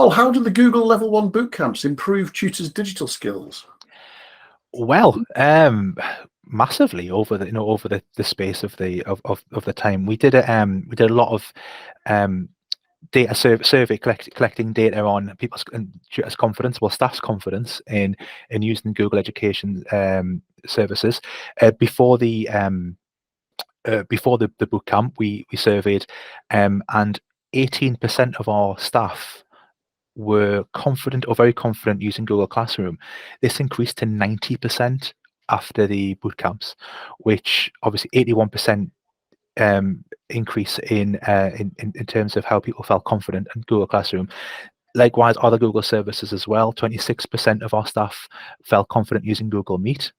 Carl, how do the Google Level 1 bootcamps improve tutors' digital skills? Well, massively over the space of the time. We did a lot of data survey collecting data on people's and tutors' confidence, well, staff's confidence in using Google Education services. Before the bootcamp, we surveyed, and 18% of our staff were confident or very confident using Google Classroom. This increased to 90% after the bootcamps, which obviously 81% increase in terms of how people felt confident in Google Classroom. Likewise, other Google services as well. 26% of our staff felt confident using Google Meet.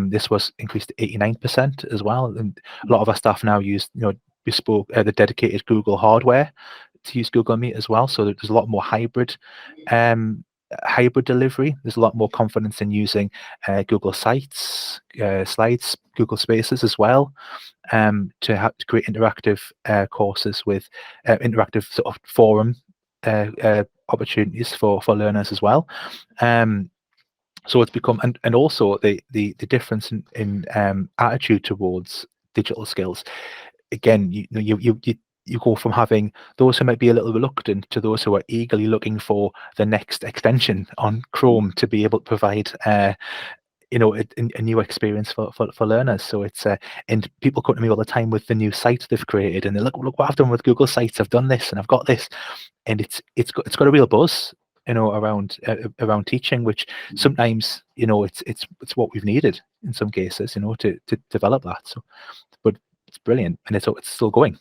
This was increased to 89% as well. And a lot of our staff now use bespoke the dedicated Google hardware to use Google Meet as well. So there's a lot more hybrid delivery. There's a lot more confidence in using Google Sites, Slides, Google Spaces as well, to create interactive courses with interactive sort of forum opportunities for learners as well. So it's become, and also the difference in attitude towards digital skills. Again, you go from having those who might be a little reluctant to those who are eagerly looking for the next extension on Chrome to be able to provide a new experience for learners. So it's and people come to me all the time with the new site they've created, and they look what I've done with Google Sites. I've done this and I've got this, and it's got a real buzz, around teaching, which sometimes it's what we've needed in some cases, to develop that. So, but it's brilliant, and it's still going.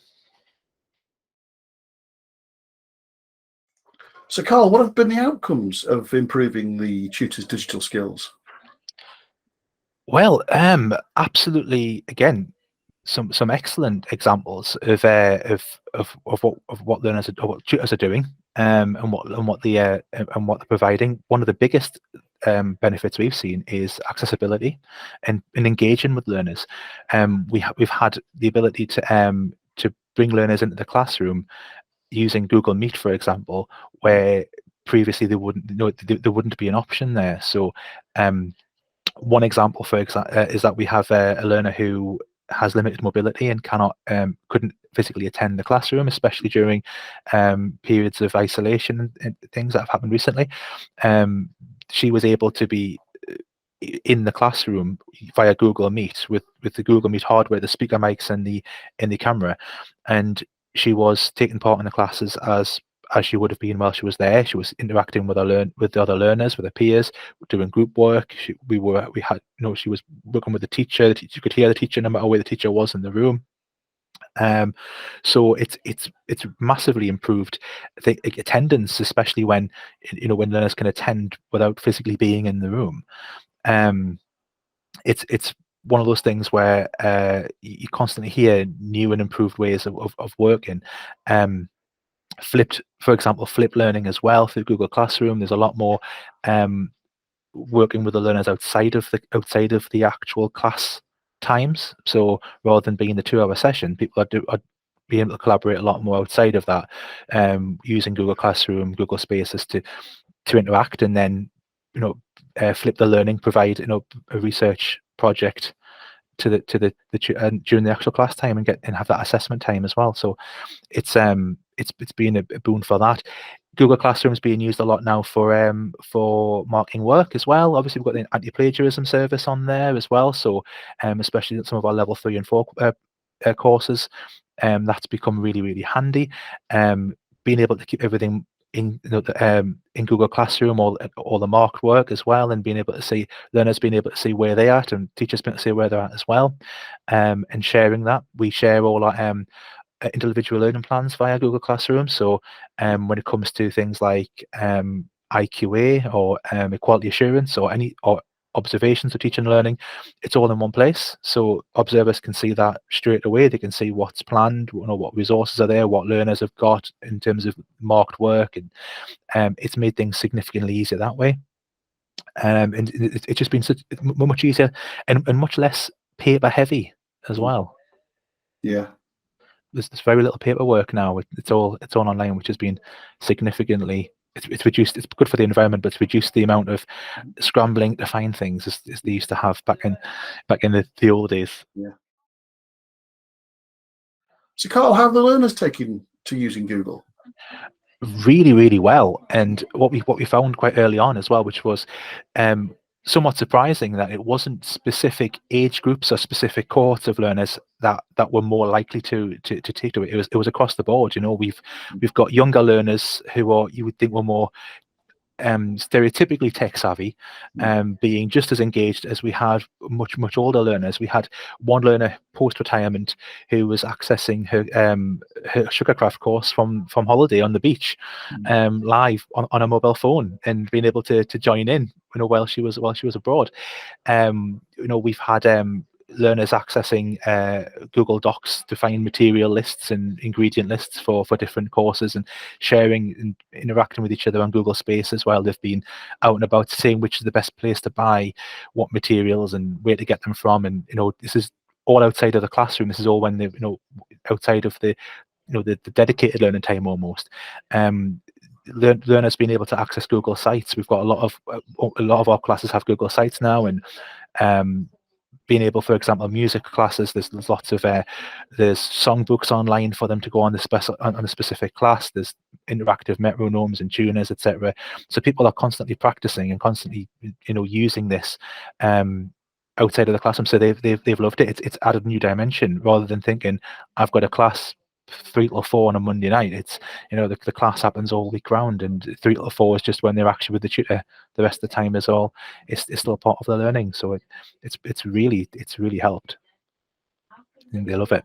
So, Carl, what have been the outcomes of improving the tutors' digital skills? Well, absolutely. Again, some excellent examples of what learners or what tutors are doing, and what they're providing. One of the biggest benefits we've seen is accessibility and engaging with learners. We've had the ability to bring learners into the classroom using Google Meet, for example, where previously there wouldn't be an option there. So one example, is that we have a learner who has limited mobility and couldn't physically attend the classroom, especially during periods of isolation and things that have happened recently. She was able to be in the classroom via Google Meet with the Google Meet hardware, the speaker mics and the camera, and she was taking part in the classes as she would have been while she was there. She was interacting with the other learners, with her peers, doing group work. She was working with the teacher. You could hear the teacher no matter where the teacher was in the room. So it's massively improved attendance, especially when learners can attend without physically being in the room. It's one of those things where you constantly hear new and improved ways of working. For example, flipped learning as well through Google Classroom. There's a lot more working with the learners outside of the actual class times. So rather than being the 2-hour session, people are being able to collaborate a lot more outside of that, using Google Classroom, Google Spaces to interact, and then flip the learning, provide a research project to the during the actual class time, and have that assessment time as well. So it's been a boon for that. Google Classroom is being used a lot now for marking work as well. Obviously, we've got the anti-plagiarism service on there as well. So especially at some of our level 3 and 4 courses, that's become really, really handy. Being able to keep everything in Google Classroom, or the marked work as well, and being able to see learners being able to see where they're at, and teachers being able to see where they're at as well, and sharing that. We share all our individual learning plans via Google Classroom. So when it comes to things like IQA or equality assurance, or observations of teaching and learning, it's all in one place. So observers can see that straight away. They can see what's planned, what resources are there, what learners have got in terms of marked work, and it's made things significantly easier that way. And it's just been much easier and much less paper heavy as well. Yeah. There's very little paperwork now. It's all online, which has been significantly it's reduced. It's good for the environment, but it's reduced the amount of scrambling to find things as they used to have back in the old days. Yeah. So, Carl, how have the learners taken to using Google? Really, really well. And what we found quite early on as well, which was somewhat surprising, that it wasn't specific age groups or specific cohorts of learners that were more likely to take to it. It was across the board. You know, we've got younger learners who are, you would think, were more stereotypically tech savvy, being just as engaged as we had much older learners. We had one learner post retirement who was accessing her sugarcraft course from holiday on the beach, live on a mobile phone, and being able to join in, you know, while she was abroad. You know, we've had learners accessing Google Docs to find material lists and ingredient lists for different courses, and sharing and interacting with each other on Google Spaces while they've been out and about, saying which is the best place to buy what materials and where to get them from. And, you know, this is all outside of the classroom. This is all when they, you know, outside of the, you know, the dedicated learning time almost. Learners being able to access Google Sites. We've got a lot of our classes have Google Sites now, and being able, for example, music classes, there's lots of there's songbooks online for them to go on the specific class. There's interactive metronomes and tuners, etc. So people are constantly practicing and constantly, you know, using this outside of the classroom. So they've loved it. It's added a new dimension, rather than thinking I've got a class 3 till 4 on a Monday night. It's, you know, the class happens all week round, and 3 till 4 is just when they're actually with the tutor. The rest of the time is all, it's still part of the learning. So it's really helped, and they love it.